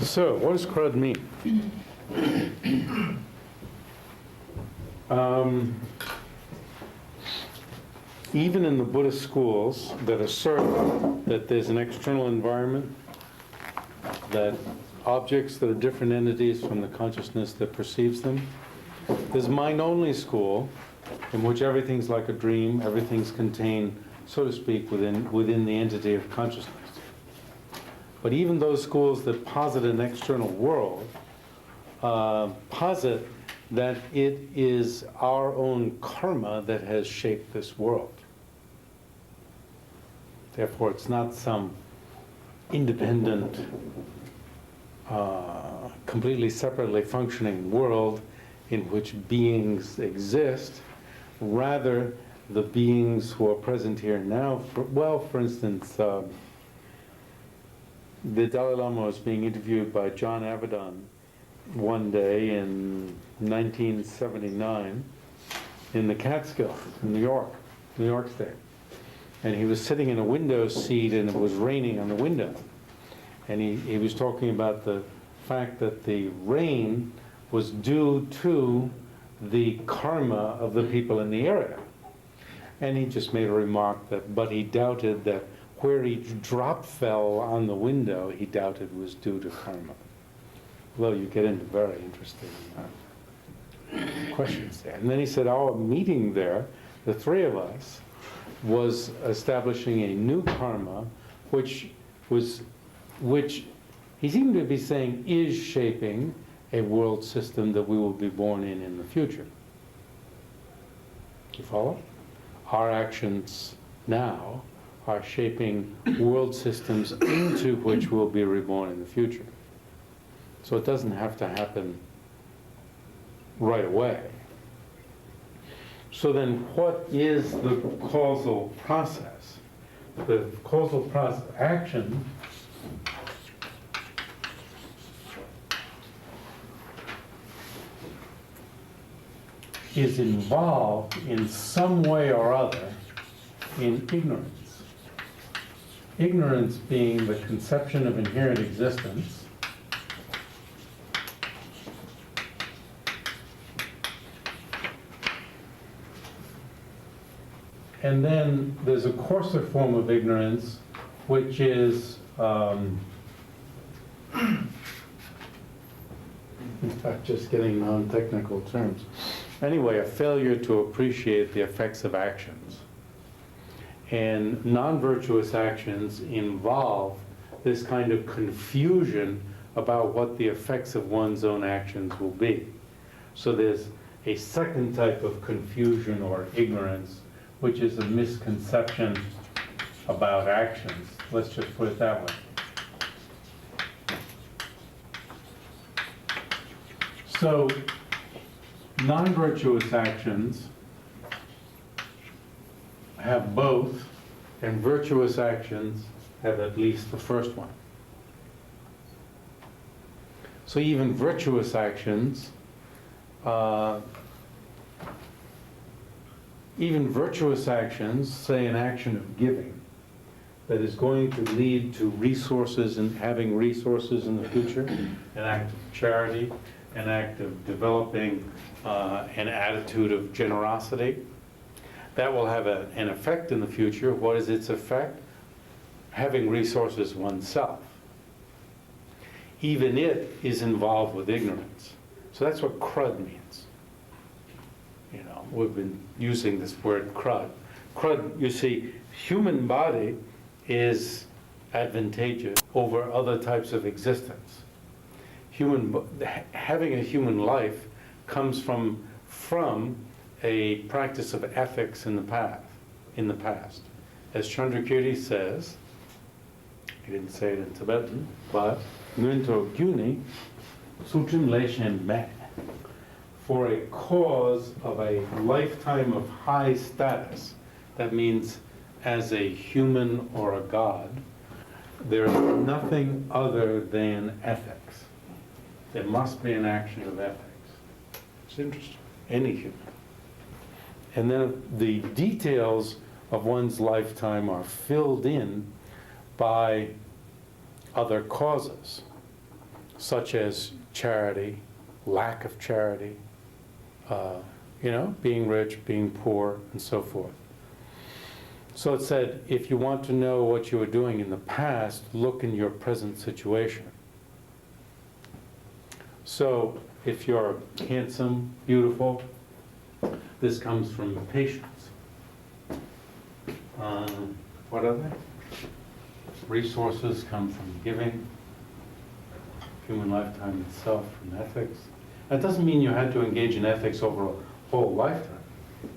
So, what does crud mean? Even in the Buddhist schools that assert that there's an external environment, that objects that are different entities from the consciousness that perceives them, there's mind-only school in which everything's like a dream, everything's contained, so to speak, within the entity of consciousness. But even those schools that posit an external world posit that it is our own karma that has shaped this world. Therefore, it's not some independent, completely separately functioning world in which beings exist. Rather, the beings who are present here now, for instance, the Dalai Lama was being interviewed by John Avedon one day in 1979 in the Catskills in New York State. And he was sitting in a window seat and it was raining on the window. And he was talking about the fact that the rain was due to the karma of the people in the area. And he just made a remark but he doubted that where each drop fell on the window, he doubted was due to karma. Well, you get into very interesting questions there. And then he said, our meeting there, the three of us, was establishing a new karma, which he seemed to be saying is shaping a world system that we will be born in the future. You follow? Our actions now are shaping world systems into which we'll be reborn in the future. So it doesn't have to happen right away. So then what is the causal process? The causal process, action, is involved in some way or other in ignorance. Ignorance being the conception of inherent existence, and then there's a coarser form of ignorance, which is, in fact, just getting non-technical terms. Anyway, a failure to appreciate the effects of actions. And non-virtuous actions involve this kind of confusion about what the effects of one's own actions will be. So there's a second type of confusion or ignorance, which is a misconception about actions. Let's just put it that way. So, non-virtuous actions have both, and virtuous actions have at least the first one. So even virtuous actions, say an action of giving, that is going to lead to resources and having resources in the future, an act of charity, an act of developing an attitude of generosity, that will have an effect in the future. What is its effect? Having resources oneself. Even it is involved with ignorance. So that's what crud means. You know, we've been using this word crud. Crud, you see, human body is advantageous over other types of existence. Having a human life comes from a practice of ethics in the past. As Chandrakirti says, he didn't say it in Tibetan, but Nunto Gyuni Sutrim Leshen Me, for a cause of a lifetime of high status, that means as a human or a god, there is nothing other than ethics. There must be an action of ethics. It's interesting. Any human. And then the details of one's lifetime are filled in by other causes. such as charity, lack of charity, being rich, being poor, and so forth. So it said, if you want to know what you were doing in the past, look in your present situation. So if you're handsome, beautiful, this comes from patience. What are they? Resources come from giving. Human lifetime itself from ethics. That doesn't mean you had to engage in ethics over a whole lifetime.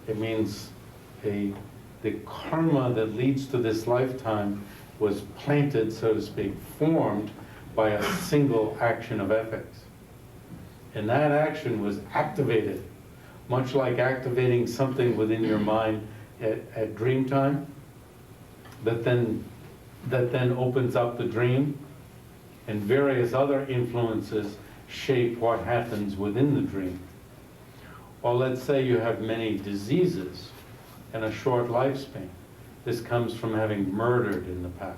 It means the karma that leads to this lifetime was planted, so to speak, formed by a single action of ethics. And that action was activated, much like activating something within your mind at dream time, that then opens up the dream, and various other influences shape what happens within the dream. Or let's say you have many diseases and a short lifespan. This comes from having murdered in the past.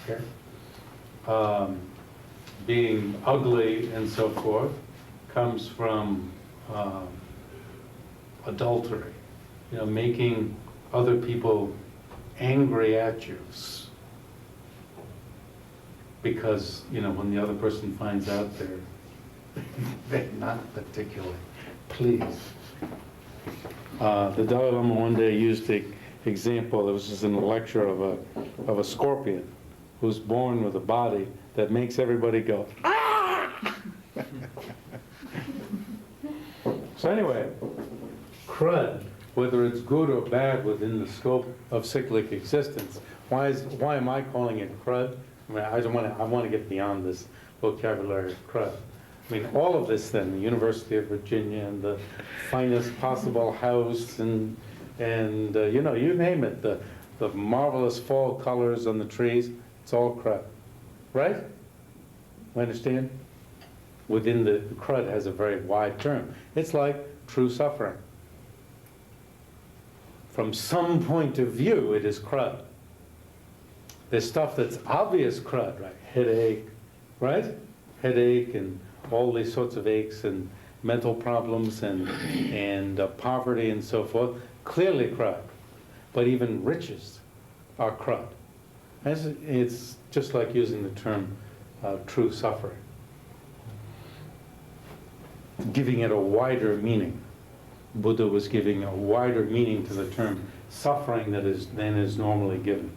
Okay? Being ugly and so forth comes from adultery. Making other people angry at you. Because, when the other person finds out they're not particularly pleased. The Dalai Lama one day used the example, it was just in a lecture of a scorpion who's born with a body that makes everybody go, ah! So anyway, crud, whether it's good or bad within the scope of cyclic existence, why am I calling it crud? I want to get beyond this vocabulary of crud. I mean, all of this then, the University of Virginia and the finest possible house and you name it, the marvelous fall colors on the trees, it's all crud, right? You understand? Within the crud has a very wide term. It's like true suffering. From some point of view, it is crud. There's stuff that's obvious crud, right? Headache, right? Headache and all these sorts of aches and mental problems and poverty and so forth. Clearly crud. But even riches are crud. It's just like using the term true suffering. Giving it a wider meaning. Buddha was giving a wider meaning to the term suffering than is normally given.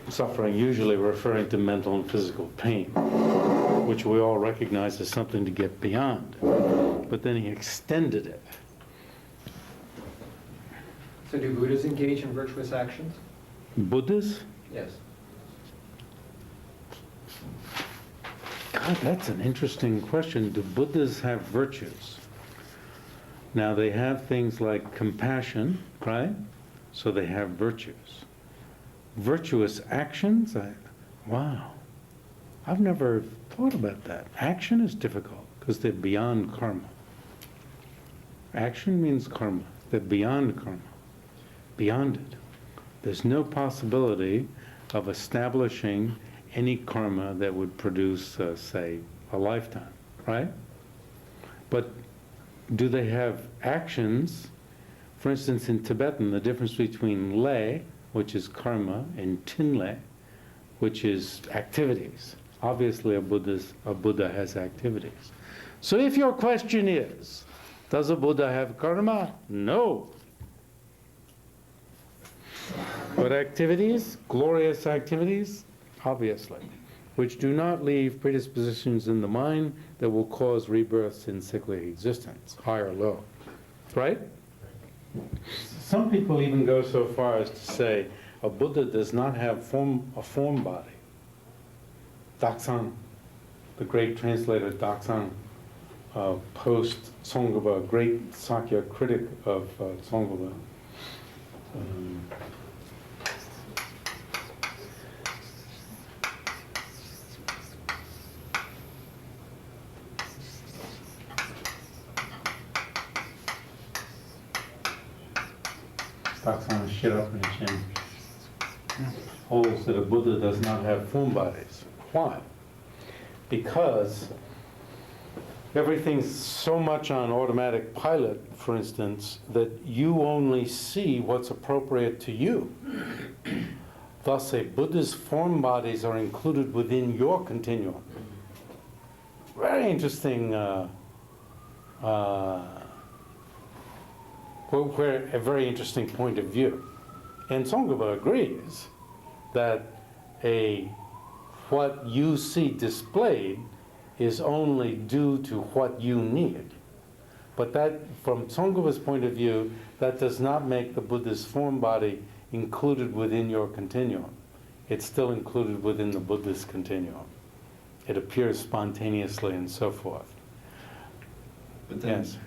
Suffering usually referring to mental and physical pain, which we all recognize as something to get beyond. But then he extended it. So do Buddhas engage in virtuous actions? Buddhas? Yes. God, that's an interesting question. Do Buddhas have virtues? Now they have things like compassion, right? So they have virtues. Virtuous actions? Wow. I've never thought about that. Action is difficult because they're beyond karma. Action means karma. They're beyond karma. Beyond it. There's no possibility of establishing any karma that would produce, say, a lifetime, right? But do they have actions? For instance, in Tibetan, the difference between lay, which is karma, and tinle, which is activities. Obviously, a Buddha has activities. So if your question is, does a Buddha have karma? No. But activities, glorious activities, obviously, which do not leave predispositions in the mind that will cause rebirths in cyclic existence, high or low. Right? Some people even go so far as to say a Buddha does not have a form body. Tathāgatagarbha, the great translator Tathāgatagarbha, post-Tsongkhapa, great Sakya critic of Tsongkhapa. Stag-tshang Shes-rab-rin-chen holds that a Buddha does not have form bodies. Why? Because everything's so much on automatic pilot, for instance, that you only see what's appropriate to you. Thus, a Buddha's form bodies are included within your continuum. Very interesting, a very interesting point of view. And Tsongkhapa agrees that what you see displayed is only due to what you need. But that, from Tsongkhapa's point of view, that does not make the Buddha's form body included within your continuum. It's still included within the Buddha's continuum. It appears spontaneously and so forth. But then, Yes.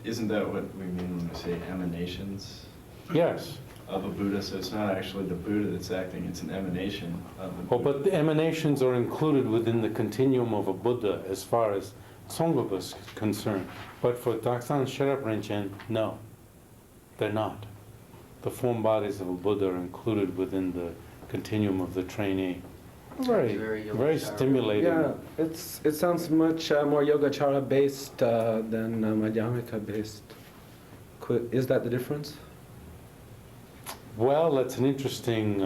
isn't that what we mean when we say emanations Yes. of a Buddha? So it's not actually the Buddha that's acting, it's an emanation of the Buddha. Oh, but the emanations are included within the continuum of a Buddha as far as Tsongkhapa is concerned. But for Tathāgatagarbha Shes-rab-rin-chen, no, they're not. The form bodies of a Buddha are included within the continuum of the trainee. Very stimulating. Yeah, it sounds much more Yogacara based than Madhyamika based. Is that the difference? Well, that's an interesting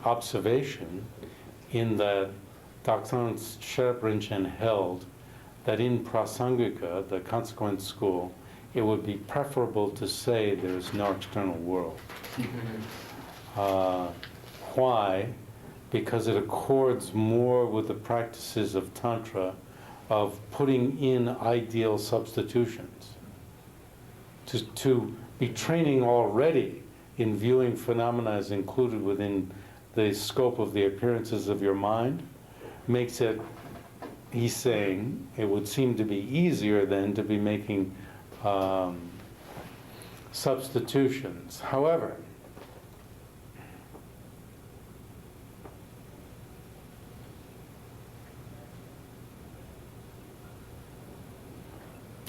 observation, in that Tathāgatagarbha Shes-rab-rin-chen held that in Prasangika, the consequent school, it would be preferable to say there is no external world. Why? Because it accords more with the practices of Tantra of putting in ideal substitutions. To be training already in viewing phenomena as included within the scope of the appearances of your mind makes it, he's saying, it would seem to be easier then to be making substitutions. However,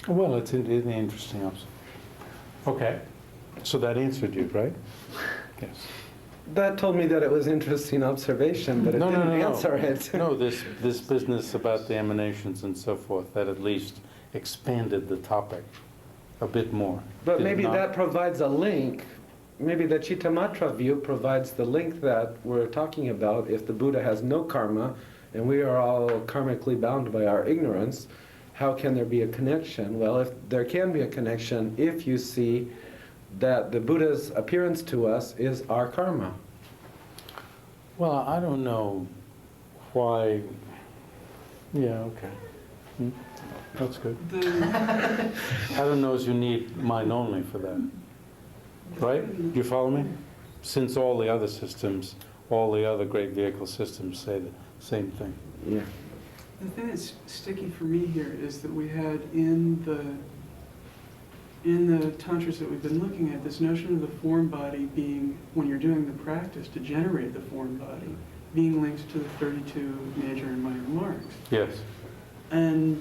well, it's an interesting observation. Okay, so that answered you, right? Yes. That told me that it was interesting observation, but it didn't answer it. No, this business about the emanations and so forth, that at least expanded the topic a bit more. But Did it maybe not? that provides a link. Maybe the Chittamatra view provides the link that we're talking about. If the Buddha has no karma, and we are all karmically bound by our ignorance, how can there be a connection? Well, if there can be a connection if you see that the Buddha's appearance to us is our karma. Well, I don't know why. Yeah, okay. That's good. I don't know as you need mind only for that. Right? You follow me? Since all the other systems, all the other great vehicle systems say the same thing. Yeah. The thing that's sticky for me here is that we had in the tantras that we've been looking at, this notion of the form body being, when you're doing the practice to generate the form body, being linked to the 32 major and minor marks. Yes. And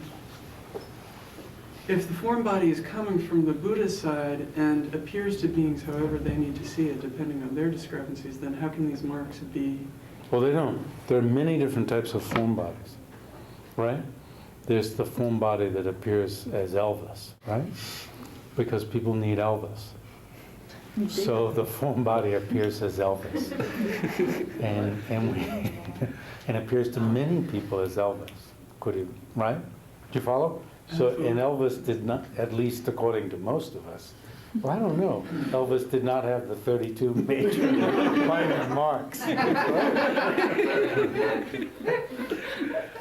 if the form body is coming from the Buddha side and appears to beings however they need to see it, depending on their discrepancies, then how can these marks be? Well, they don't. There are many different types of form bodies, right? There's the form body that appears as Elvis, right? Because people need Elvis. So the form body appears as Elvis. and appears to many people as Elvis. Could he, right? Do you follow? So, and Elvis did not, at least according to most of us, well, I don't know. Elvis did not have the 32 major minor marks.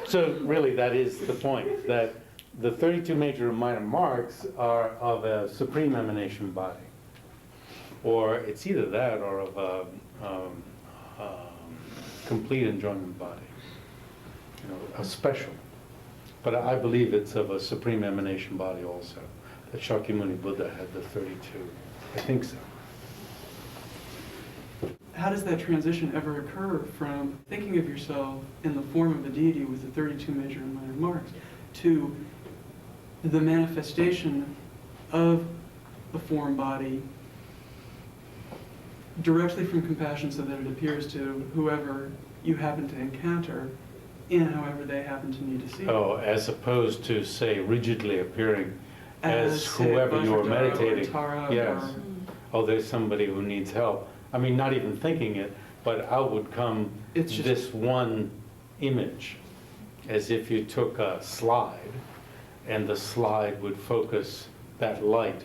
So really, that is the point, that the 32 major and minor marks are of a supreme emanation body. Or it's either that or of a complete enjoyment body, you know, a special. But I believe it's of a supreme emanation body also. That Shakyamuni Buddha had the 32. I think so. How does that transition ever occur from thinking of yourself in the form of a deity with the 32 major and minor marks to the manifestation of the form body directly from compassion so that it appears to whoever you happen to encounter in however they happen to need to see it. Oh, as opposed to, say, rigidly appearing as say, whoever you are Vajradhara or meditating. Tara Yes. or- Oh, there's somebody who needs help. I mean, not even thinking it, but out would come It's just- this one image, as if you took a slide, and the slide would focus that light.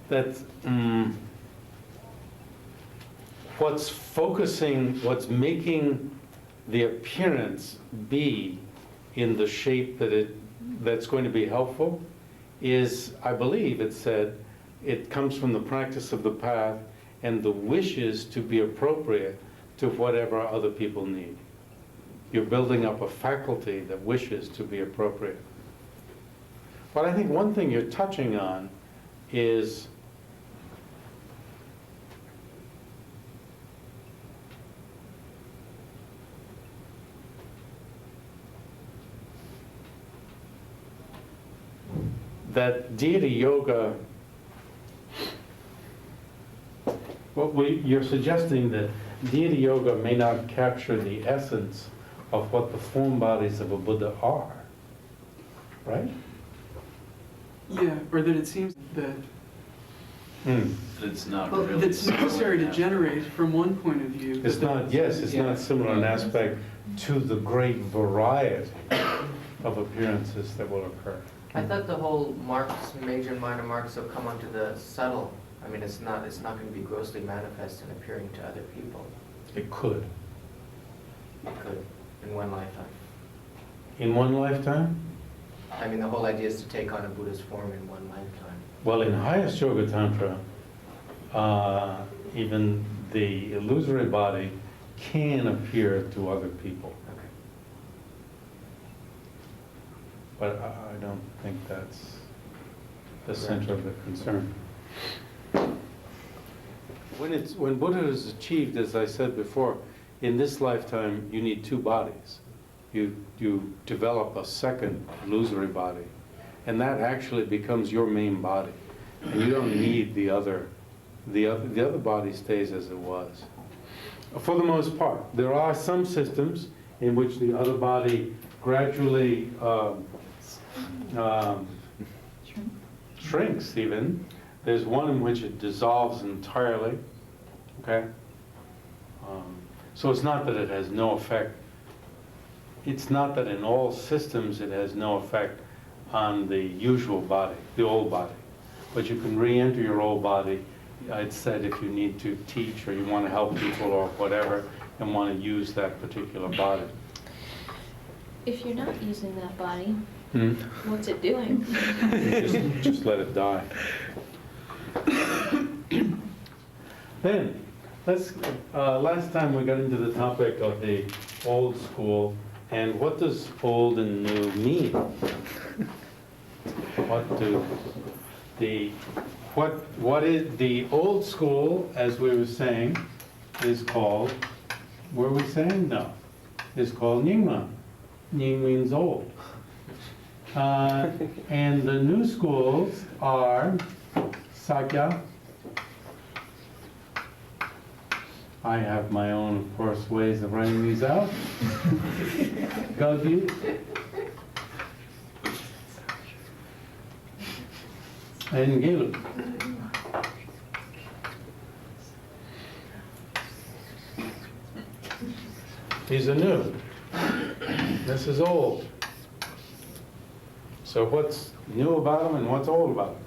That's, what's making the appearance be in the shape that's going to be helpful is, I believe it said, it comes from the practice of the path and the wishes to be appropriate to whatever other people need. You're building up a faculty that wishes to be appropriate. But I think one thing you're touching on is that deity yoga, you're suggesting that deity yoga may not capture the essence of what the form bodies of a Buddha are, right? Yeah, or that it seems that It's not really. that's necessary to generate from one point of view. It's not, yes, it's not similar in aspect to the great variety of appearances that will occur. I thought the whole marks, major and minor marks, will come onto the subtle. I mean, it's not going to be grossly manifest and appearing to other people. It could. It could, in one lifetime. In one lifetime? I mean, the whole idea is to take on a Buddha's form in one lifetime. Well, in highest yoga tantra, even the illusory body can appear to other people. Okay. But I don't think that's the center of the concern. When Buddha is achieved, as I said before, in this lifetime you need two bodies. You develop a second illusory body, and that actually becomes your main body. And you don't need the other body stays as it was. For the most part, there are some systems in which the other body gradually shrinks even. There's one in which it dissolves entirely, okay? So it's not that it has no effect. It's not that in all systems it has no effect on the usual body, the old body. But you can re-enter your old body, I'd said, if you need to teach or you want to help people or whatever and want to use that particular body. If you're not using that body, Hmm? what's it doing? Just let it die. Then, last time we got into the topic of the old school, and what does old and new mean? What is the old school, as we were saying, is called, were we saying? No. Is called Nyingma. Nying means old. And the new schools are Sakya. I have my own, of course, ways of writing these out. Gagyu. And Gelu. These are new. This is old. So what's new about them and what's old about them?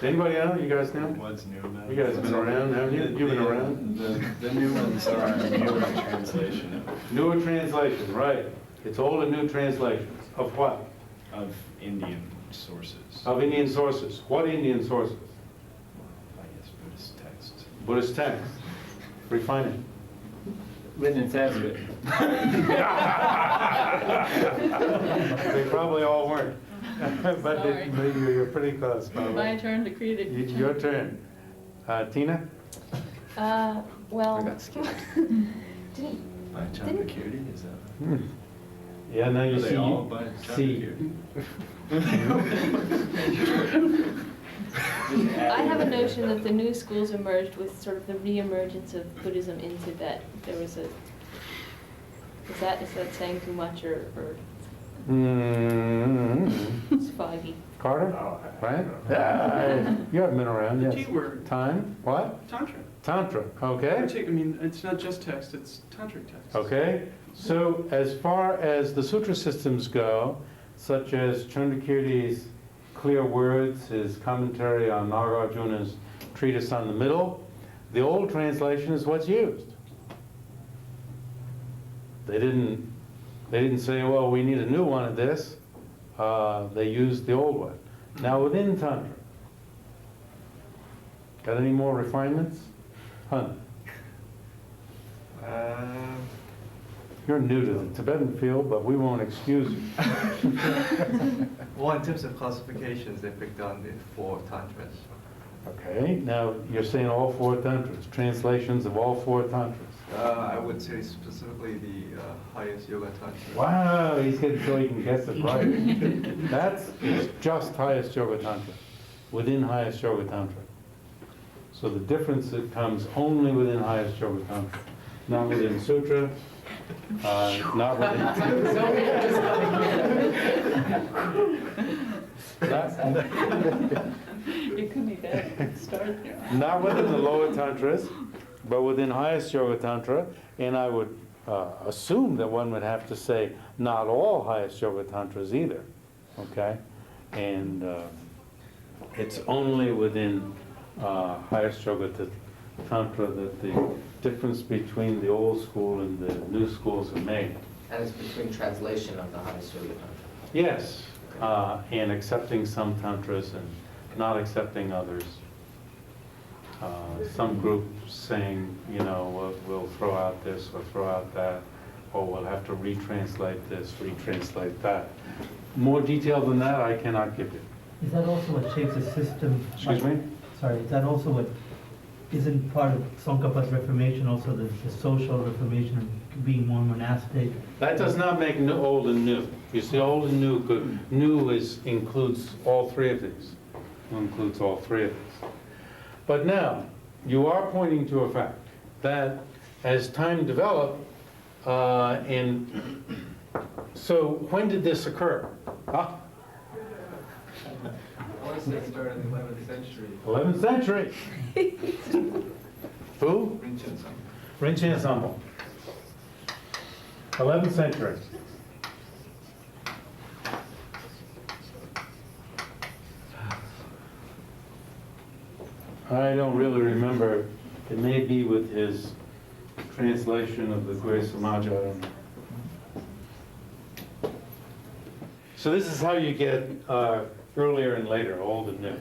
Anybody know? You guys know? What's new about You guys have been around, haven't you? You've been around? The new ones are newer translation Newer translation, right. It's old and new translations. Of what? of Indian sources. Of Indian sources. What Indian sources? I guess Buddhist texts. Buddhist texts. Refine it. Written in Sanskrit. They probably all weren't. But Sorry. you're pretty close, My probably. turn to create a picture. Your turn. Tina? Well, I got skipped. didn't, By Chandrakirti, is that? Yeah, now you Are they see. all by see. Chandrakirti? I have a notion that the new schools emerged with sort of the re-emergence of Buddhism in Tibet. There was a, is that saying too much or it's foggy? Carter? Right? Yeah, you haven't been around, The yes. T word, Time? What? Tantra. Tantra, okay? I mean, it's not just text, it's tantric text. Okay, so as far as the sutra systems go, such as Chandrakirti's Clear Words, his commentary on Nagarjuna's treatise on the middle, the old translation is what's used. They didn't say, well, we need a new one of this. They used the old one. Now within Tantra, got any more refinements? Hun? You're new to the Tibetan field, but we won't excuse you. Well, in terms of classifications, they picked on the 4 tantras. Okay, now you're saying all 4 tantras, translations of all 4 tantras. I would say specifically the highest yoga tantra. Wow, he's getting so he can guess it right. That's just highest yoga tantra, within highest yoga tantra. So the difference that comes only within highest yoga tantra, not within sutra, not It could be better. Start there. not within the lower tantras, but within highest yoga tantra, and I would assume that one would have to say not all highest yoga tantras either, okay? And it's only within highest yoga tantra that the difference between the old school and the new schools are made. And it's between translation of the highest yoga tantra. Yes, and accepting some tantras and not accepting others. Some groups saying, you know, we'll throw out this or throw out that, or we'll have to retranslate this, retranslate that. More detail than that, I cannot give you. Is that also what shapes the system? Excuse me? Sorry, is that also what isn't part of Tsongkhapa's reformation, also the social reformation of being more monastic? That does not make old and new. You see, old and new, new includes all 3 of these. Includes all 3 of these. But now, you are pointing to a fact that as time developed, and so when did this occur? Ah, I want to say it started in the 11th century. 11th century. Who? Rin-chen Sangha. Rin-chen Sangha. 11th century. I don't really remember. It may be with his translation of the Gray Samaja. I don't know. So this is how you get earlier and later, old and new.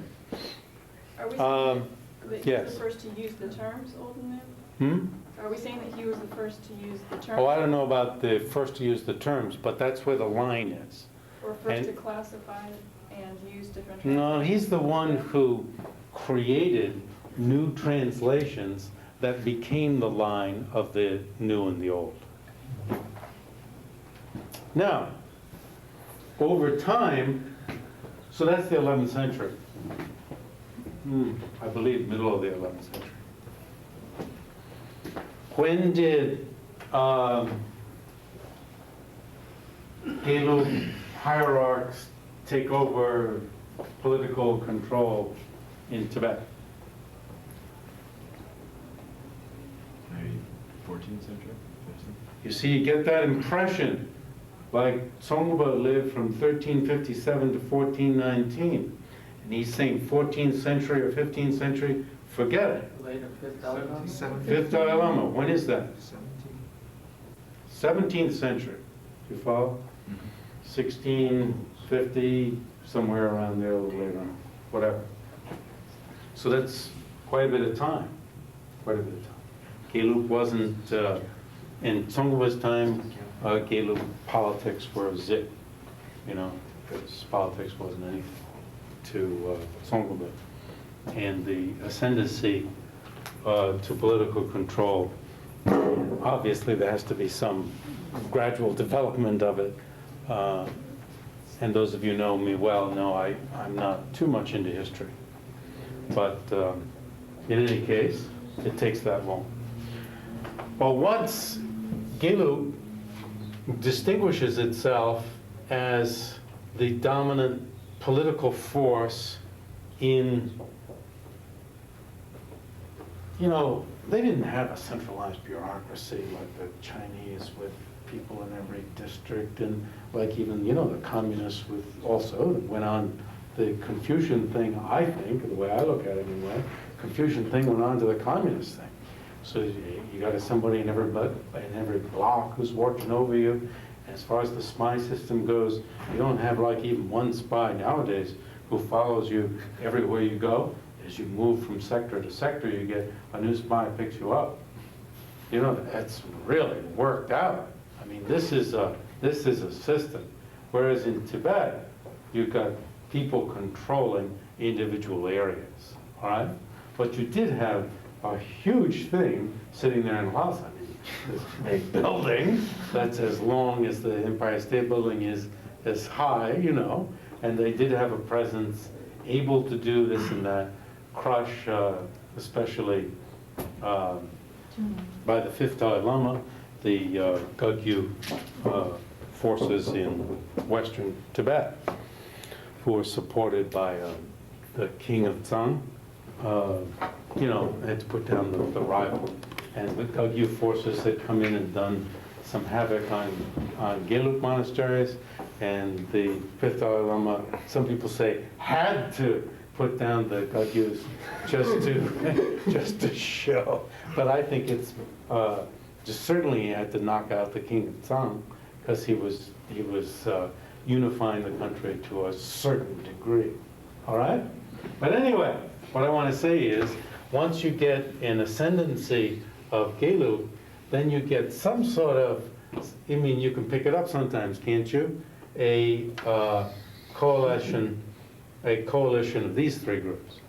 Are we saying that he yes. was the first to use the terms old and new? Hmm? Are we saying that he was the first to use the terms? Oh, I don't know about the first to use the terms, but that's where the line is. Or first and- to classify and use different No, terms? he's the one who created new translations that became the line of the new and the old. Now, over time, so that's the 11th century. I believe middle of the 11th century. When did Hindu hierarchs take over political control in Tibet? Maybe 14th century, 15th. You see, you get that impression, like Tsongkhapa lived from 1357 to 1419, and he's saying 14th century or 15th century, forget it. Later, 5th Dalai Lama? 5th Dalai Lama, when is that? 17th century, do you follow? 1650, somewhere around there, a little later on, whatever. So that's quite a bit of time, quite a bit of time. Gelug wasn't, in Tsongkhapa's time, Gelug politics were a zip, you know, because politics wasn't anything to Tsongkhapa. And the ascendancy to political control, obviously there has to be some gradual development of it. And those of you who know me well know I'm not too much into history. But in any case, it takes that long. Well, once Gelug distinguishes itself as the dominant political force in, they didn't have a centralized bureaucracy like the Chinese with people in every district, and like even, the communists with also went on the Confucian thing, I think, the way I look at it anyway, Confucian thing went on to the communist thing. So you got somebody in every block who's watching over you. As far as the spy system goes, you don't have like even one spy nowadays who follows you everywhere you go. As you move from sector to sector, you get a new spy picks you up. That's really worked out. I mean, this is a system. Whereas in Tibet, you've got people controlling individual areas, all right? But you did have a huge thing sitting there in Lhasa. A building that's as long as the Empire State Building is as high, and they did have a presence able to do this and that, crush, especially by the fifth Dalai Lama, the Gagyu forces in western Tibet, who were supported by the king of Tsang, had to put down the rival. And the Gagyu forces had come in and done some havoc on Gelug monasteries, and the fifth Dalai Lama, some people say, had to put down the Gagyus just to show. But I think it's just certainly he had to knock out the king of Tsang, because he was unifying the country to a certain degree. All right? But anyway, what I want to say is, once you get an ascendancy of Gelug, then you get some sort of, you can pick it up sometimes, can't you? A coalition of these three groups.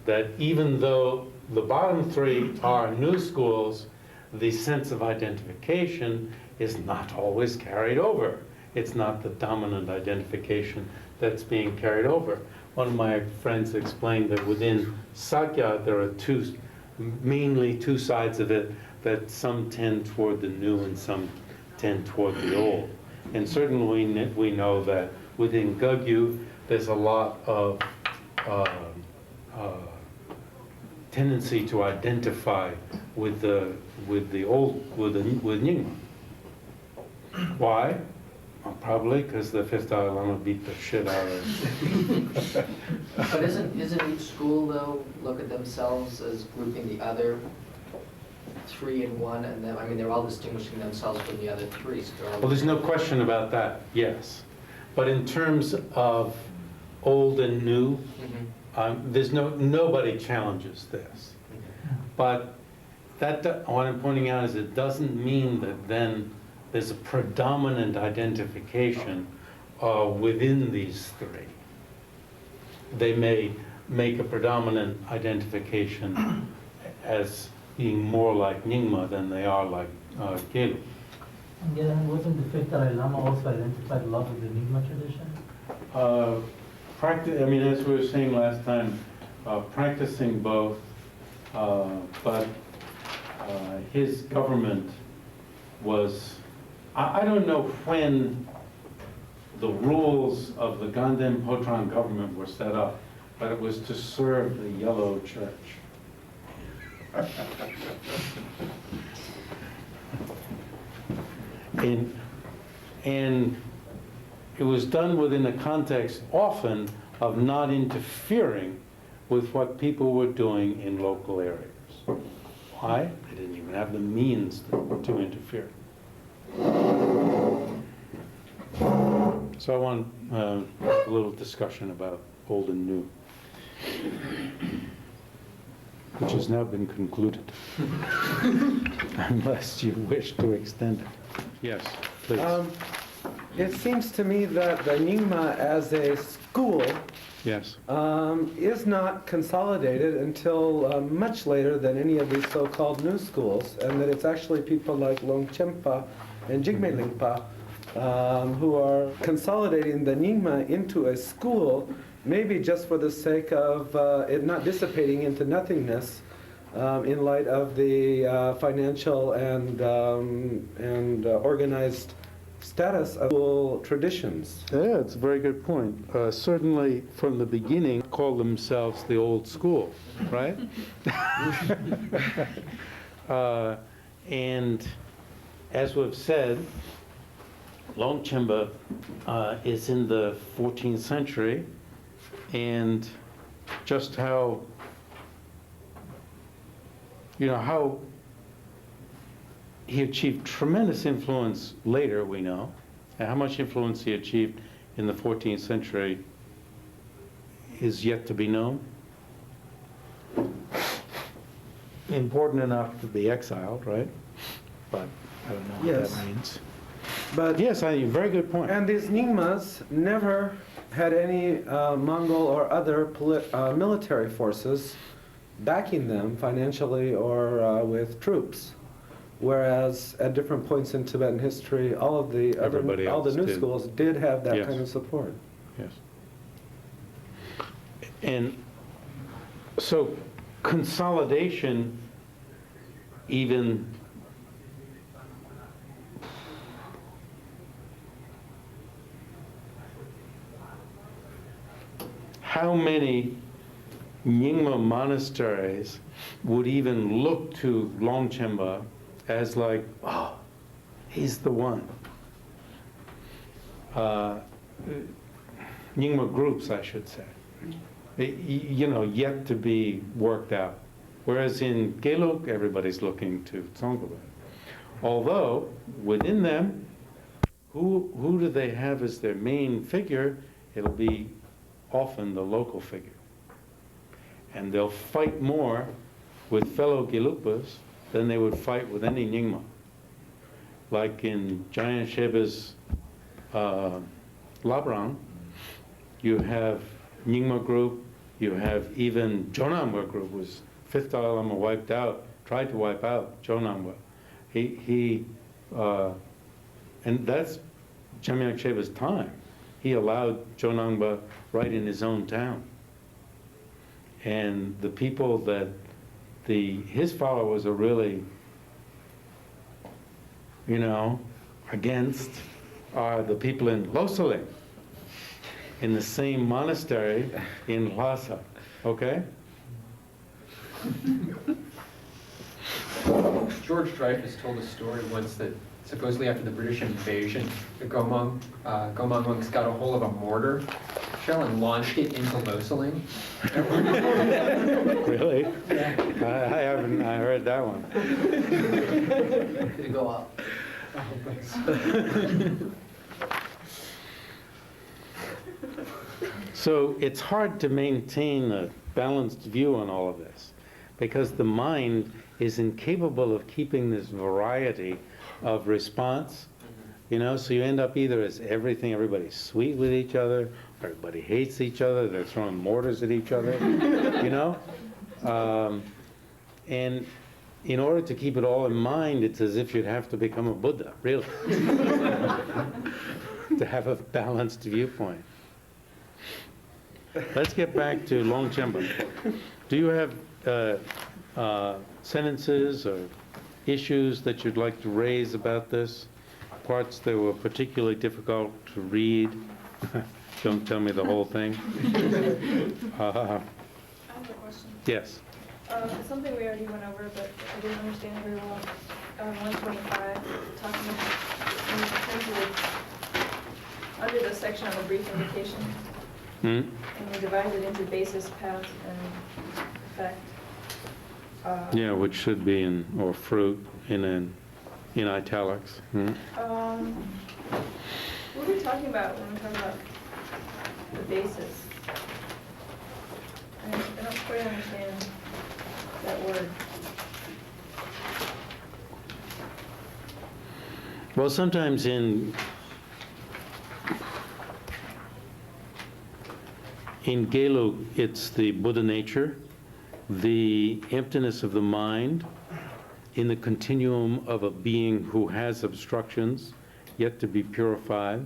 That even though the bottom three are new schools, the sense of identification is not always carried over. It's not the dominant identification that's being carried over. One of my friends explained that within Sakya, there are mainly two sides of it, that some tend toward the new and some tend toward the old. And certainly we know that within Gagyu, there's a lot of tendency to identify with Nyingma. Why? Well, probably because the fifth Dalai Lama beat the shit out of it. But isn't each school, though, look at themselves as grouping the other three in one, and then, they're all distinguishing themselves from the other three. So Well, there's no question about that, yes. But in terms of old and new, there's nobody challenges this. But what I'm pointing out is it doesn't mean that then there's a predominant identification within these three. They may make a predominant identification as being more like Nyingma than they are like Gelug. And then wasn't the fifth Dalai Lama also identified a lot with the Nyingma tradition? As we were saying last time, practicing both, but his government was, I don't know when the rules of the Ganden Potran government were set up, but it was to serve the Yellow Church. And it was done within the context often of not interfering with what people were doing in local areas. Why? They didn't even have the means to interfere. So I want a little discussion about old and new, which has now been concluded, unless you wish to extend it. Yes, please. It seems to me that the Nyingma as a school Yes. is not consolidated until much later than any of these so-called new schools, and that it's actually people like Longchenpa and Jigme Lingpa who are consolidating the Nyingma into a school maybe just for the sake of it not dissipating into nothingness, in light of the financial and organized status of school traditions. Yeah, it's a very good point. Certainly from the beginning, called themselves the old school, right? And as we've said, Longchenpa is in the 14th century, and just how, how he achieved tremendous influence later, we know, and how much influence he achieved in the 14th century is yet to be known. Important enough to be exiled, right? But I don't know what Yes. that means. But Yes, very good point. and these Nyingmas never had any Mongol or other military forces backing them financially or with troops. Whereas at different points in Tibetan history, all of the Everybody all the else new did. schools did have that Yes. kind of support. Yes. And so consolidation, even how many Nyingma monasteries would even look to Longchenpa as like, oh, he's the one. Nyingma groups, I should say, yet to be worked out. Whereas in Gelug, everybody's looking to Tsongkhapa. Although, within them, who do they have as their main figure? It'll be often the local figure. And they'll fight more with fellow Gelugpas than they would fight with any Nyingma. Like in Jayan Sheba's Labrang, you have Nyingma group, you have even Jonangwa group was 5th Dalai Lama tried to wipe out Jonangwa. And that's Jamyang Sheba's time. He allowed Jonangwa right in his own town. And the people that his followers are really, against are the people in Losaling, in the same monastery in Lhasa, okay? George Dreyfus told a story once that supposedly after the British invasion, the Gomang monks got a hold of a mortar shell and launched it into Losaling. Really? I haven't heard that one. Did it go up? So it's hard to maintain a balanced view on all of this because the mind is incapable of keeping this variety of response, so you end up either as everybody's sweet with each other, everybody hates each other, they're throwing mortars at each other, and in order to keep it all in mind, it's as if you'd have to become a Buddha, really, to have a balanced viewpoint. Let's get back to Longchenpa. Do you have sentences or issues that you'd like to raise about this? Parts that were particularly difficult to read? Don't tell me the whole thing. I have a question. Yes. Something we already went over, but I didn't understand very well. 125, talking about in terms of under the section on the brief indication, and we divided it into basis, path, and effect. Yeah, which should be or fruit in italics. What are we talking about when we talk about the basis? I don't quite understand that word. Well, sometimes in Gelug, it's the Buddha nature, the emptiness of the mind in the continuum of a being who has obstructions yet to be purified.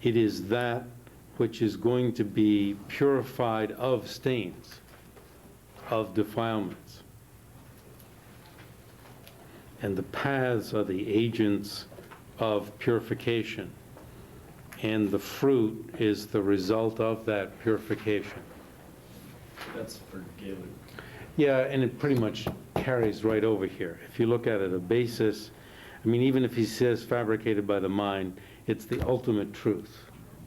It is that which is going to be purified of stains, of defilements. And the paths are the agents of purification. And the fruit is the result of that purification. That's for Gelug. Yeah, and it pretty much carries right over here. If you look at it, a basis, I mean, even if he says fabricated by the mind, it's the ultimate truth.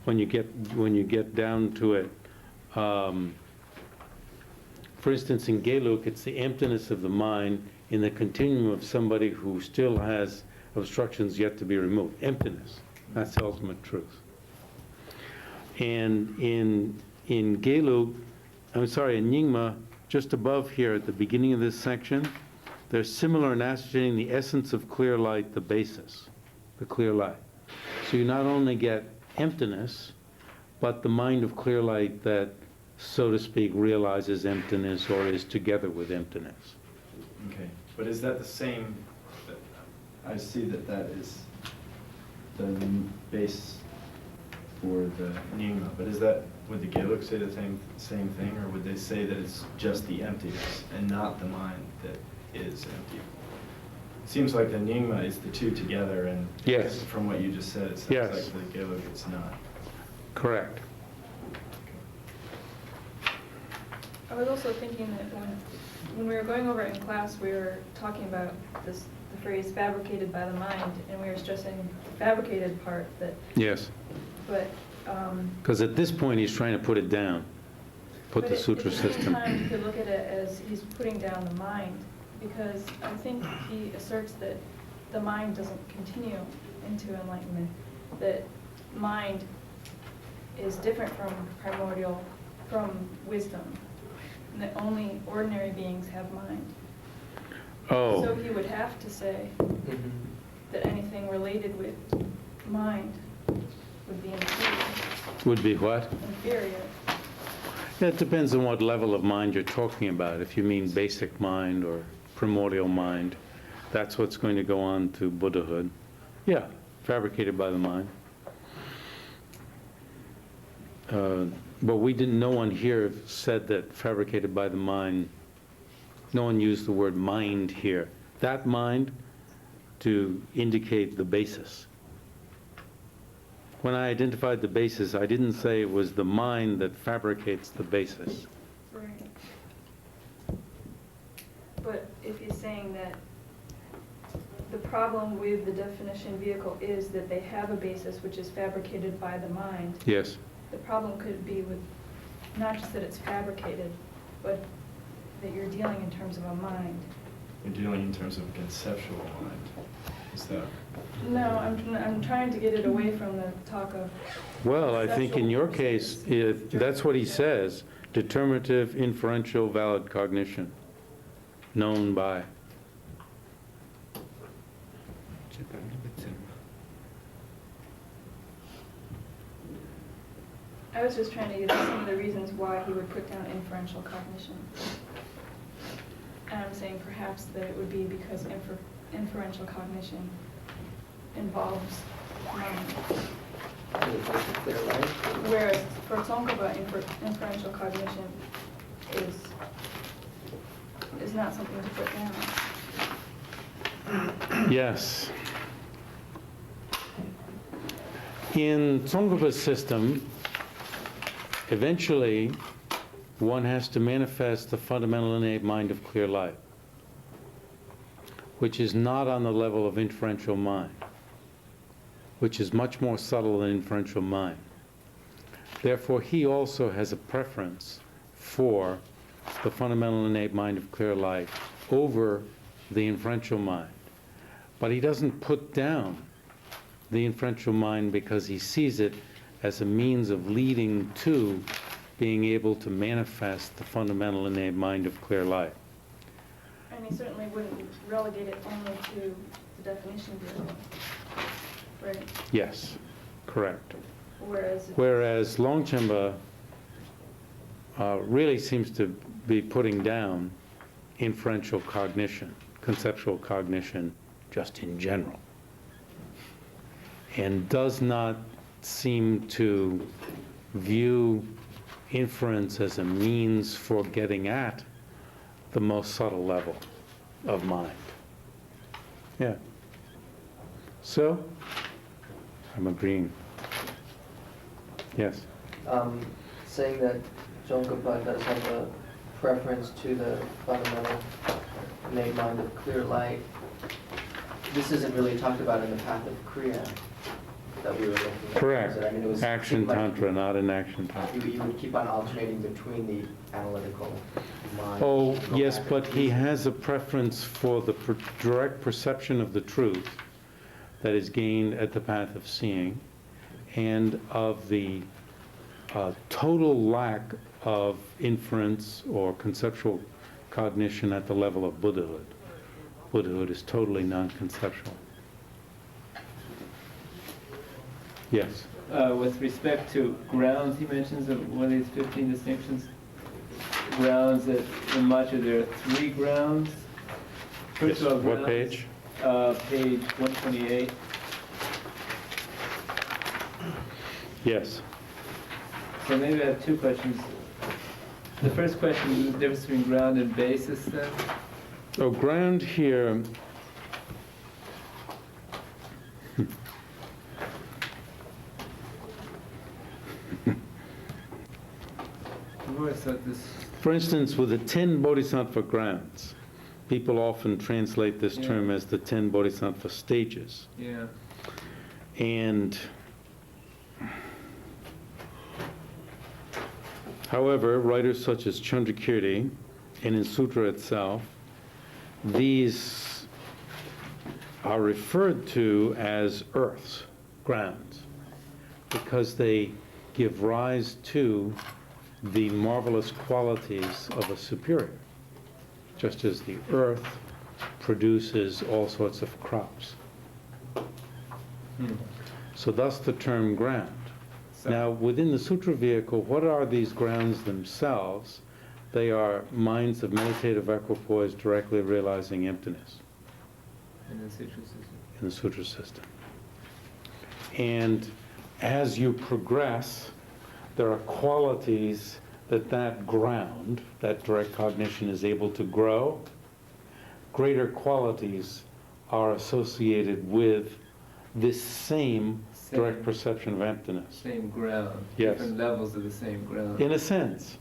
When you get down to it, for instance, in Gelug, it's the emptiness of the mind in the continuum of somebody who still has obstructions yet to be removed. Emptiness, that's the ultimate truth. And in Gelug, I'm sorry, in Nyingma, just above here at the beginning of this section, they're similar in ascertaining the essence of clear light, the basis, the clear light. So you not only get emptiness, but the mind of clear light that, so to speak, realizes emptiness or is together with emptiness. Okay, but is that the same? I see that that is the base for the Nyingma, but is that, would the Gelug say the same thing, or would they say that it's just the emptiness and not the mind that is empty? It seems like the Nyingma is the two together, and Yes. from what you just said, it sounds Yes. like the Gelug it's not. Correct. I was also thinking that when we were going over it in class, we were talking about the phrase fabricated by the mind, and we were stressing the fabricated part, that, Yes. but, Because at this point, he's trying to put it down, put but the sutra at the same system. time, you could look at it as he's putting down the mind, because I think he asserts that the mind doesn't continue into enlightenment, that mind is different from primordial, from wisdom, and that only ordinary beings have mind. So Oh, he would have to say Mhm. that anything related with mind would be inferior. would be what? Inferior. Yeah, it depends on what level of mind you're talking about. If you mean basic mind or primordial mind, that's what's going to go on to Buddhahood. Yeah, fabricated by the mind. But no one here said that fabricated by the mind, no one used the word mind here. That mind to indicate the basis. When I identified the basis, I didn't say it was the mind that fabricates the basis. Right. But if he's saying that the problem with the definition vehicle is that they have a basis which is fabricated by the mind, Yes. the problem could be with not just that it's fabricated, but that you're dealing in terms of a mind. You're dealing in terms of conceptual mind. Is that? No, I'm trying to get it away from the talk of. Well, I think in your case, that's what he says, determinative, inferential, valid cognition, known by. I was just trying to get at some of the reasons why he would put down inferential cognition. And I'm saying perhaps that it would be because inferential cognition involves mind. Clear light. Whereas for Tsongkhapa, inferential cognition is not something to put down. Yes. In Tsongkhapa's system, eventually, one has to manifest the fundamental innate mind of clear light, which is not on the level of inferential mind, which is much more subtle than inferential mind. Therefore, he also has a preference for the fundamental innate mind of clear light over the inferential mind. But he doesn't put down the inferential mind because he sees it as a means of leading to being able to manifest the fundamental innate mind of clear light. And he certainly wouldn't relegate it only to the definition bureau, right? Yes, correct. Whereas. Whereas Longchenpa really seems to be putting down inferential cognition, conceptual cognition, just in general, and does not seem to view inference as a means for getting at the most subtle level of mind. Yeah. So, I'm agreeing. Yes. Saying that Tsongkhapa does have a preference to the fundamental made mind of clear light. This isn't really talked about in the path of Kriya that we were looking at. Correct. was it? I mean, it was Action seemed like Tantra, not in action Tantra. you would keep on alternating between the analytical mind. Oh, go yes, back but and he reason. has a preference for the direct perception of the truth that is gained at the path of seeing, and of the total lack of inference or conceptual cognition at the level of Buddhahood. Buddhahood is totally non-conceptual. Yes. With respect to grounds, he mentions that one of these 15 distinctions. Grounds that in Matcha there are 3 grounds. Yes. First of all, What grounds, page? Page 128. Yes. So maybe I have 2 questions. The first question is the difference between ground and basis then? So ground here, I've always thought this. for instance, with the 10 bodhisattva grounds, people often translate this Yeah. term as the 10 bodhisattva stages. Yeah. And however, writers such as Chandrakirti and in Sutra itself, these are referred to as earths, grounds, because they give rise to the marvelous qualities of a superior, just as the earth produces all sorts of crops. So thus the term ground. So, Now, within the sutra vehicle, what are these grounds themselves? They are minds of meditative equipoise directly realizing emptiness in the Sutra system. in the sutra system. And as you progress, there are qualities that ground, that direct cognition is able to grow. Greater qualities are associated with this same direct perception of emptiness. Same ground. Yes. Different levels of the same ground. In a sense,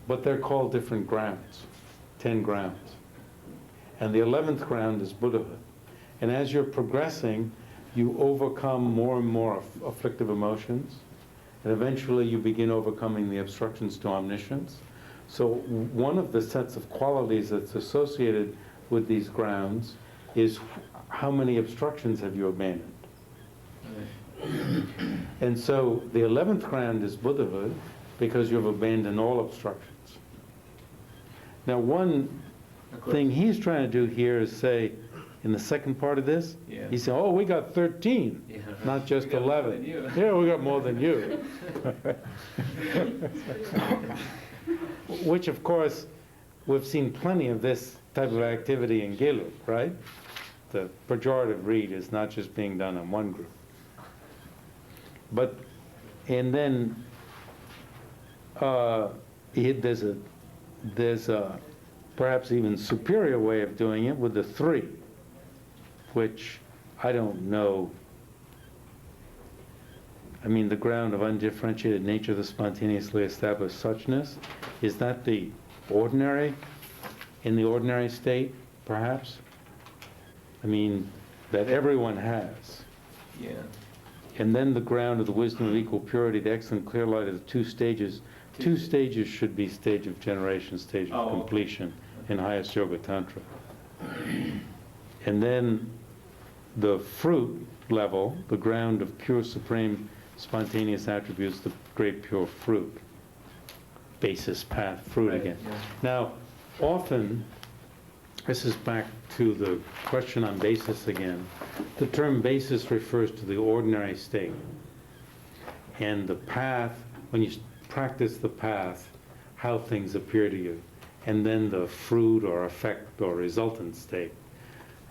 but they're called different grounds, 10 grounds. And the 11th ground is Buddhahood. And as you're progressing, you overcome more and more afflictive emotions, and eventually you begin overcoming the obstructions to omniscience. So one of the sets of qualities that's associated with these grounds is how many obstructions have you abandoned? And so the 11th ground is Buddhahood, because you've abandoned all obstructions. Now, one thing he's trying to do here is say, in the second part of this, Yeah. he said, oh, we got 13, Yeah. not just We got more 11. than you. Yeah, we got more than you. Which, of course, we've seen plenty of this type of activity in Gelug, right? The pejorative read is not just being done in one group. But, and then there's a perhaps even superior way of doing it with the 3, which I don't know. I mean, the ground of undifferentiated nature, the spontaneously established suchness, is that the ordinary, in the ordinary state, perhaps? I mean, that everyone has. Yeah. And then the ground of the wisdom of equal purity, the excellent clear light of the 2 stages. 2 stages should be stage of generation, stage of completion in highest yoga tantra. And then the fruit level, the ground of pure supreme spontaneous attributes, the great pure fruit. Basis, path, fruit Right, again. yeah. Now, often, this is back to the question on basis again. The term basis refers to the ordinary state. And the path, when you practice the path, how things appear to you. And then the fruit or effect or resultant state.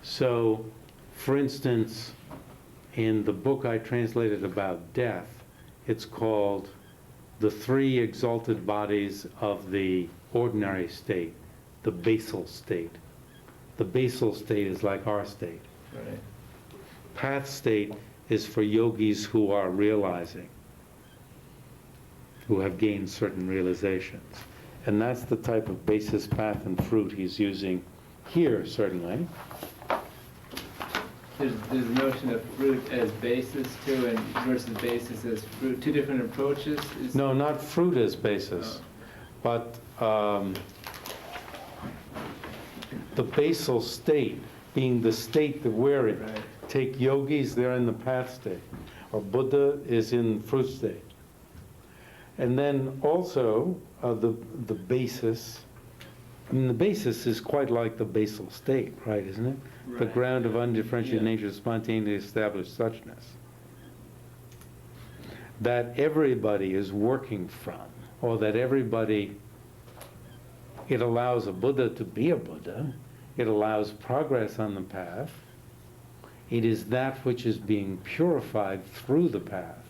So, for instance, in the book I translated about death, it's called the three exalted bodies of the ordinary state, the basal state. The basal state is like our state. Right. Path state is for yogis who are realizing, who have gained certain realizations. And that's the type of basis, path, and fruit he's using here, certainly. There's a notion of fruit as basis too, and versus basis as fruit. Two different approaches. No, not fruit as basis, but the basal state being the state that we're in. Right. Take yogis, they're in the path state, or Buddha is in fruit state. And then also the basis. I mean, the basis is quite like the basal state, right, isn't it? The Right. ground of undifferentiated Yeah. nature, spontaneously established suchness. That everybody is working from, or that everybody, it allows a Buddha to be a Buddha, it allows progress on the path, it is that which is being purified through the path.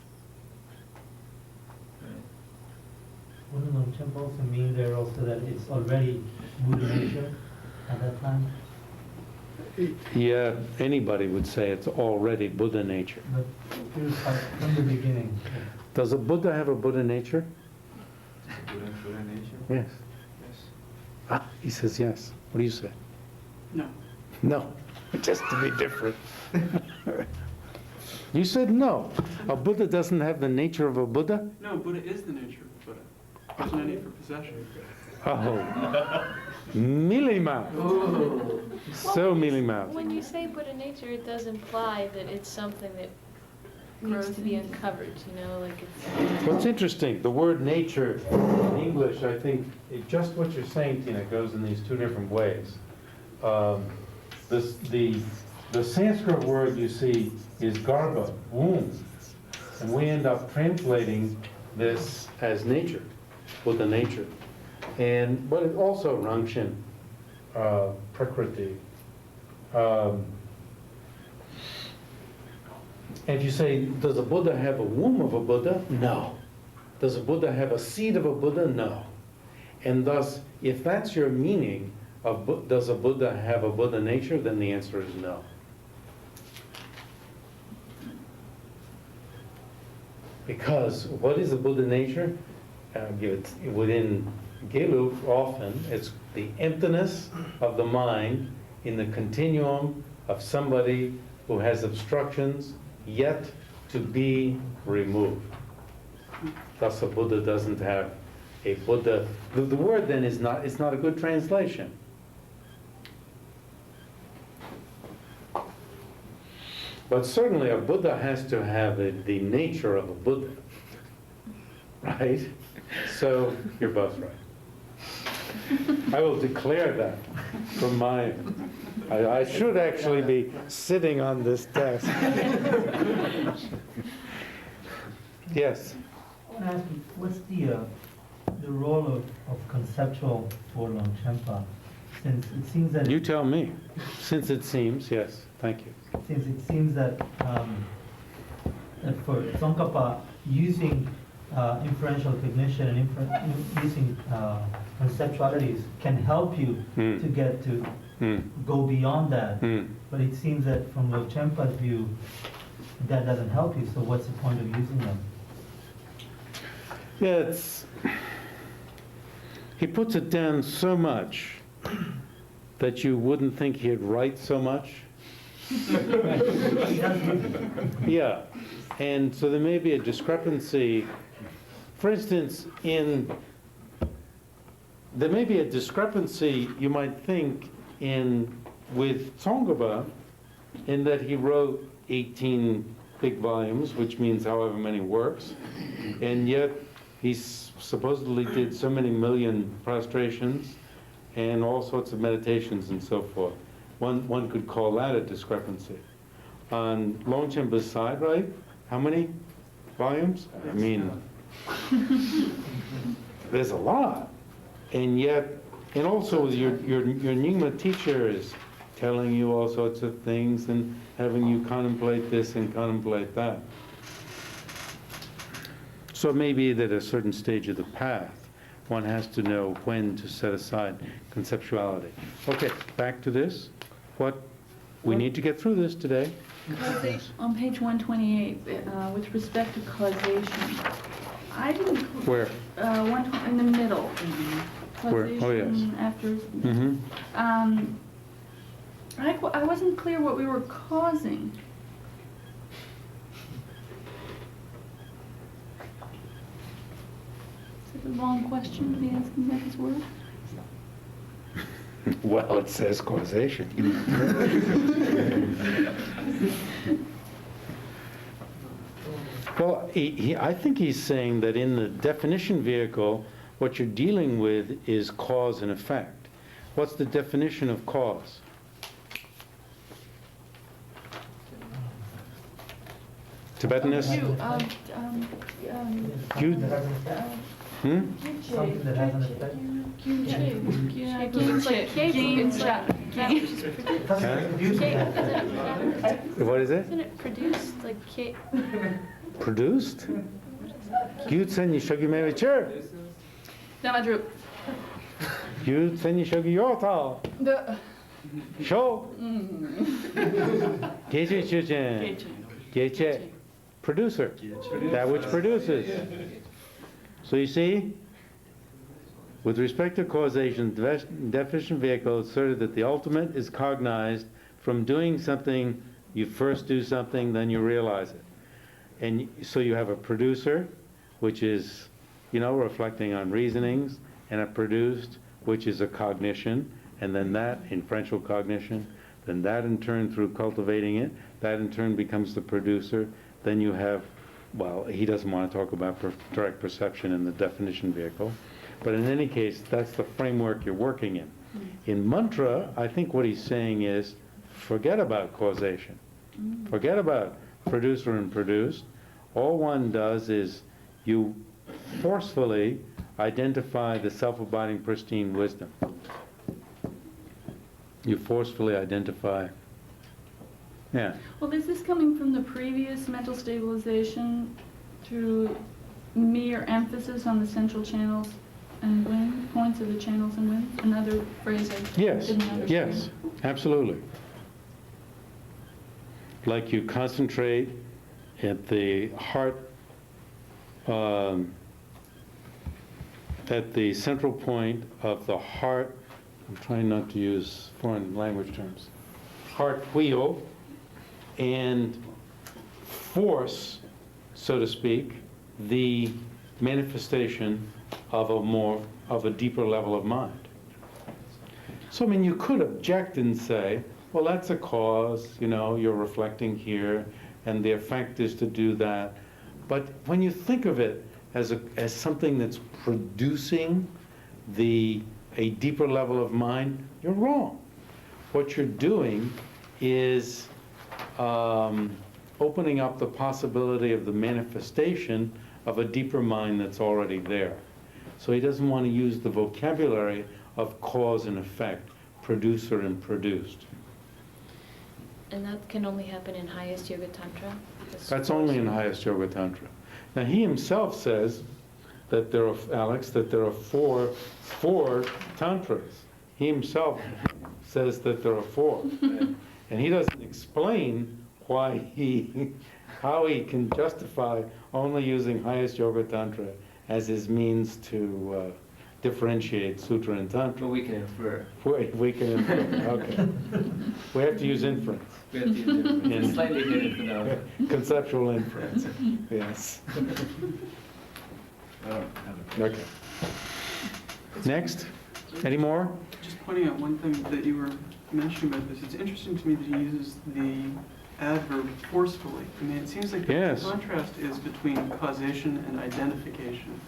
Wouldn't Longchenpa also mean there also that it's already Buddha nature at that time? Yeah, anybody would say it's already Buddha nature. But here's how, from the beginning. Does a Buddha have a Buddha nature? Buddha nature? Yes. Yes. Ah, he says yes. What do you say? No. No, just to be different. You said no. A Buddha doesn't have the nature of a Buddha? No, Buddha is the nature of Buddha. There's no need for possession. Oh, mealy mouth. So mealy mouth. When you say Buddha nature, it does imply that it's something that needs to be uncovered, you know, like it's... What's interesting, the word nature in English, I think, just what you're saying, Tina, goes in these two different ways. The Sanskrit word you see is garbha, womb, and we end up translating this as nature, Buddha nature. But it also Rangshin, Prakriti. And if you say, does a Buddha have a womb of a Buddha? No. Does a Buddha have a seed of a Buddha? No. And thus, if that's your meaning of does a Buddha have a Buddha nature, then the answer is no. Because what is a Buddha nature? Within Gelug, often, it's the emptiness of the mind in the continuum of somebody who has obstructions yet to be removed. Thus a Buddha doesn't have a Buddha. The word then is not, it's not a good translation. But certainly a Buddha has to have the nature of a Buddha, right? So you're both right. I will declare that from my, I should actually be sitting on this desk. Yes? I want to ask you, what's the role of conceptual for Longchenpa? Since it seems that... You tell me. Since it seems, yes, thank you. Since it seems that, that for Tsongkhapa, using inferential cognition and using conceptualities can help you to get to go beyond that. But it seems that from Longchenpa's view, that doesn't help you, so what's the point of using them? Yeah, he puts it down so much that you wouldn't think he'd write so much. Yeah, and so there may be a discrepancy. For instance, there may be a discrepancy, you might think, with Tsongkhapa, in that he wrote 18 big volumes, which means however many works, and yet he supposedly did so many million prostrations and all sorts of meditations and so forth. One could call that a discrepancy. On Longchenpa's side, right? How many volumes? I mean, there's a lot. And yet, and also your Nyingma teacher is telling you all sorts of things and having you contemplate this and contemplate that. So it may be that at a certain stage of the path, one has to know when to set aside conceptuality. Okay, back to this. We need to get through this today. On page 128, with respect to causation, I didn't. Where? In the middle. Where? Oh, yes. Causation after. Mm-hmm. I wasn't clear what we were causing. Is it the wrong question to be asking about this word? Well, it says causation. Well, I think he's saying that in the definition vehicle, what you're dealing with is cause and effect. What's the definition of cause? Tibetanists? Something that has an effect. What is it? Isn't it produced like cake? Produced? Gyutsen Yishogi Mevichur. Gyutsen Yishogi Yota. Sho. Geche Chuchen. Geche. Producer. That which produces. So you see, with respect to causation, the definition vehicle asserted that the ultimate is cognized from doing something. You first do something, then you realize it. And so you have a producer, which is, reflecting on reasonings, and a produced, which is a cognition, and then that, inferential cognition, then that in turn, through cultivating it, that in turn becomes the producer. Then you have, well, he doesn't want to talk about direct perception in the definition vehicle, but in any case, that's the framework you're working in. In mantra, I think what he's saying is, forget about causation. Forget about producer and produced. All one does is you forcefully identify the self-abiding pristine wisdom. You forcefully identify. Yeah. Well, is this coming from the previous mental stabilization through mere emphasis on the central channels and wind, points of the channels and wind? Another phrase I didn't understand. Yes, absolutely. Like you concentrate at the heart, at the central point of the heart. I'm trying not to use foreign language terms. Heart wheel, and force, so to speak, the manifestation of a deeper level of mind. So, you could object and say, well, that's a cause, you're reflecting here, and the effect is to do that. But when you think of it as something that's producing a deeper level of mind, you're wrong. What you're doing is opening up the possibility of the manifestation of a deeper mind that's already there. So he doesn't want to use the vocabulary of cause and effect, producer and produced. And that can only happen in highest Yoga Tantra? That's only in highest Yoga Tantra. Now he himself says that there are, Alex, that there are four tantras. He himself says that there are four. And he doesn't explain how he can justify only using highest Yoga Tantra as his means to differentiate Sutra and Tantra. But we can infer. We can infer, okay. We have to use inference. We have to use inference. It's slightly hidden phenomena. Conceptual inference, yes. Okay. Next, any more? Just pointing out one thing that you were mentioning about this. It's interesting to me that he uses the adverb forcefully. It seems like the contrast is between causation and identification.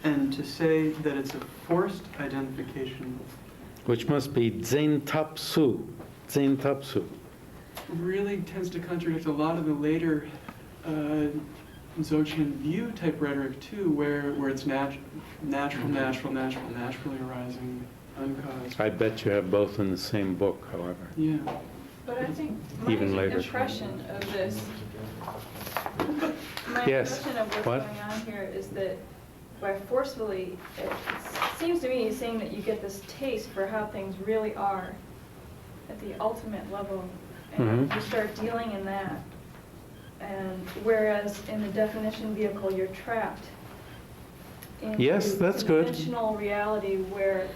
And to say that it's a forced identification, which must be Zen Tapsu, really tends to contradict a lot of the later Dzogchen view type rhetoric too, where it's naturally arising, uncaused. I bet you have both in the same book, however. Yeah. Even later. impression of this, My Yes. impression of what's What? going on here is that by forcefully, it seems to me he's saying that you get this taste for how things really are at the ultimate level, and Mhm. you start dealing in that. And whereas in the definition vehicle, you're trapped into Yes, that's good. conventional reality where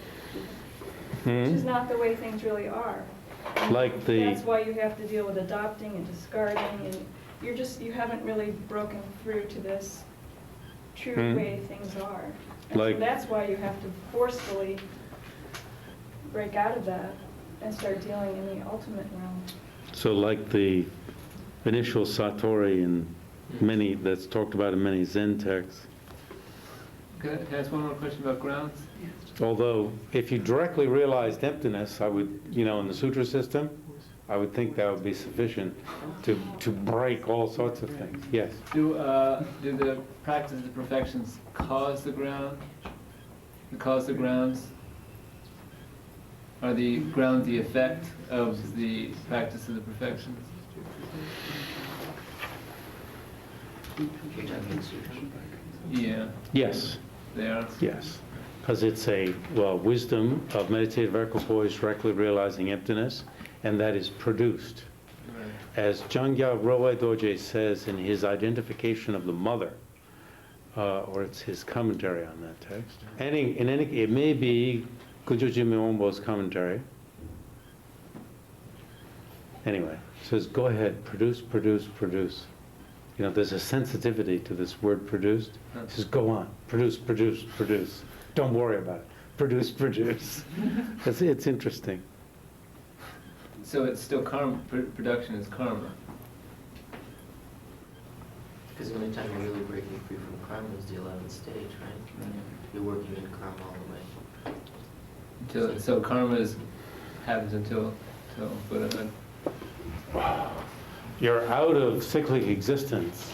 Mhm. this is not the way things really are. And Like the- That's why you have to deal with adopting and discarding, and you haven't really broken through to this true Mhm. way things are. And Like- so that's why you have to forcefully break out of that and start dealing in the ultimate realm. So like the initial Satori in many, that's talked about in many Zen texts. Can I ask one more question about grounds? Although, if you directly realized emptiness, I would, in the sutra system, I would think that would be sufficient to break all sorts of things. Yes? Do the practice of the perfections cause the ground? Cause the grounds? Are the grounds the effect of the practice of the perfections? Yeah, Yes, they are. yes. Because it's wisdom of meditative equipoise directly realizing emptiness, and that is produced. Right. As Jangya Roe Doje says in his identification of the mother, or it's his commentary on that text. It may be Gujo Jimmy Ombo's commentary. Anyway, it says, go ahead, produce, produce, produce. There's a sensitivity to this word produced. It says, go on, produce, produce, produce. Don't worry about it. Produce, produce. It's interesting. So it's still karma, production is karma. Because the only time you're really breaking free from karma is the 11th stage, right? You're working in karma all the way. So karma happens until Buddhahood. You're out of cyclic existence.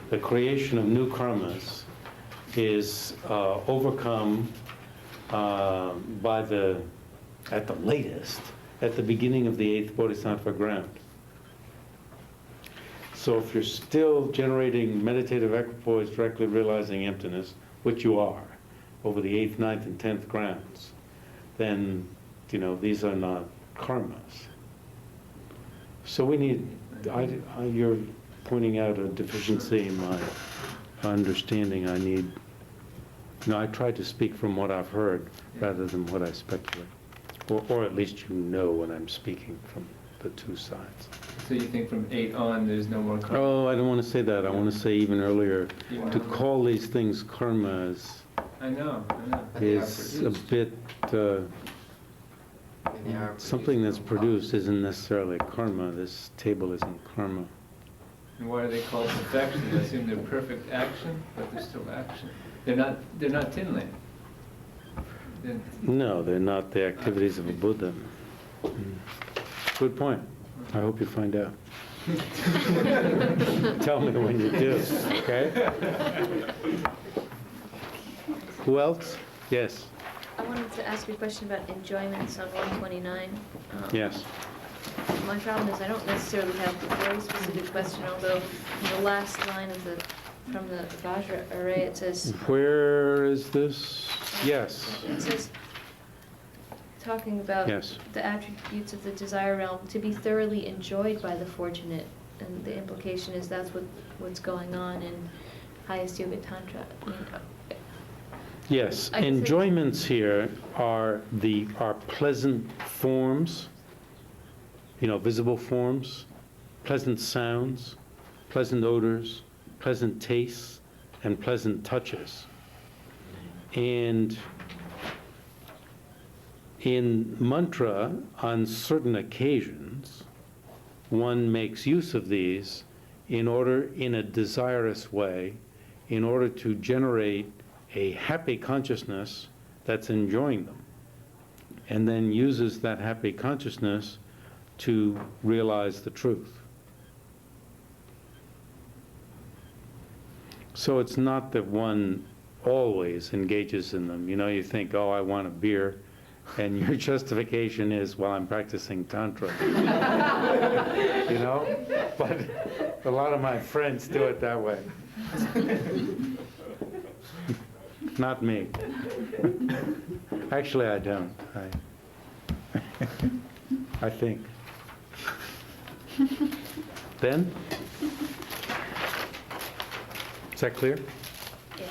The creation of new karmas is overcome at the latest, at the beginning of the 8th Bodhisattva ground. So if you're still generating meditative equipoise, directly realizing emptiness, which you are, over the 8th, 9th, and 10th grounds, then, these are not karmas. So we need, you're pointing out a deficiency in my understanding. I try to speak from what I've heard rather than what I speculate. Or at least when I'm speaking from the two sides. So you think from 8 on there's no more karma? Oh, I don't want to say that. I want to say even earlier, Even to earlier. call these things karmas I know. But they are is a produced. bit, And they are something that's from produced isn't necessarily karma. This table isn't karma. And why are they called perfections? I assume they're perfect action, but they're still action. They're not tinley. No, they're not the activities of a Buddha. Good point. I hope you find out. Tell me when you do, okay? Who else? Yes, I wanted to ask you a question about enjoyments on 129. yes. My problem is I don't necessarily have a very specific question, although in the last line of from the Vajra array, it says, Where is this? Yes, it says, talking about yes. the attributes of the desire realm to be thoroughly enjoyed by the fortunate, and the implication is that's what's going on in highest yoga tantra. Yes, I can say- enjoyments here are pleasant forms, visible forms, pleasant sounds, pleasant odors, pleasant tastes, and pleasant touches. And in mantra, on certain occasions, one makes use of these in a desirous way, in order to generate a happy consciousness that's enjoying them, and then uses that happy consciousness to realize the truth. So it's not that one always engages in them. You think, oh, I want a beer, and your justification is, well, I'm practicing Tantra. But A lot of my friends do it that way. Not me. Actually, I don't. I think. Ben? Is that clear? Yes.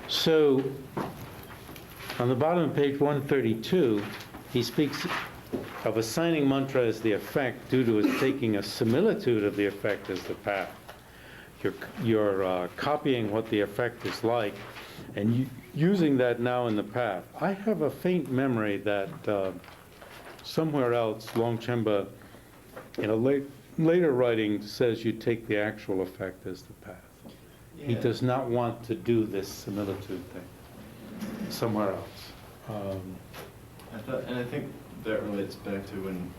So, on the bottom of page 132, he speaks of assigning mantra as the effect due to its taking a similitude of the effect as the path. You're copying what the effect is like and using that now in the path. I have a faint memory that somewhere else, Longchenpa, in a later writing, says you take the actual effect as the path. He does not want to do this similitude thing somewhere else. I think that relates back to when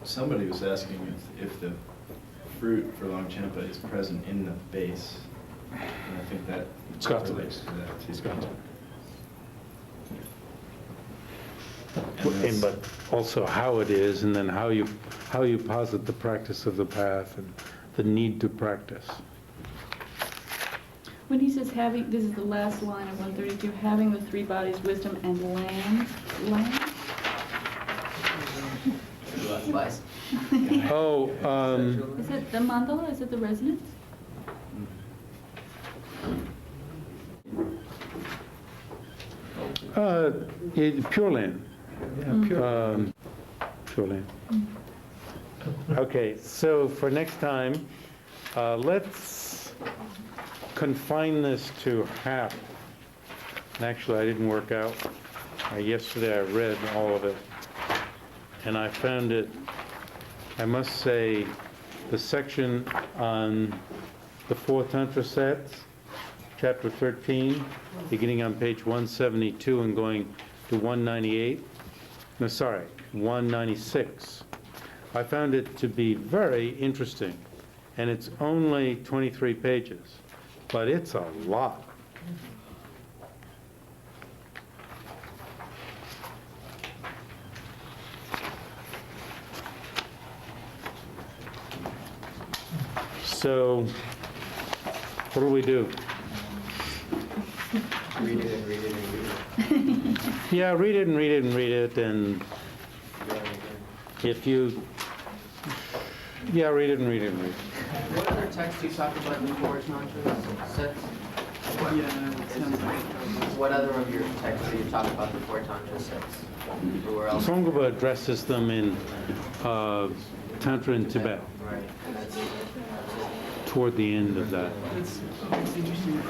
somebody was asking if the fruit for Longchenpa is present in the base. And I think that It's got to be. relates to that. It's got to. And that's- But also how it is, and then how you posit the practice of the path and the need to practice. When he says having, this is the last line of 132, having the three bodies, wisdom and land? Advice. Oh, Is it the mandala? Is it the resonance? Pure Land. Yeah, pure. Pure Land. Okay, so for next time, let's confine this to half. And actually, I didn't work out. Yesterday I read all of it, and I found it, I must say, the section on the 4 Tantra sets, chapter 13, beginning on page 172 and going to 198. No, sorry, 196. I found it to be very interesting, and it's only 23 pages, but it's a lot. So, what do we do? Read it and read it and read it. Yeah, read it and read it and read it, and if you, yeah, read it and read it and read it. What other texts do you talk about in the 4 Tantra sets? What other of your texts do you talk about the 4 Tantra sets? Or where else? Tsongkhapa addresses them in Tantra in Tibet, Right. toward the end of that. It's interesting.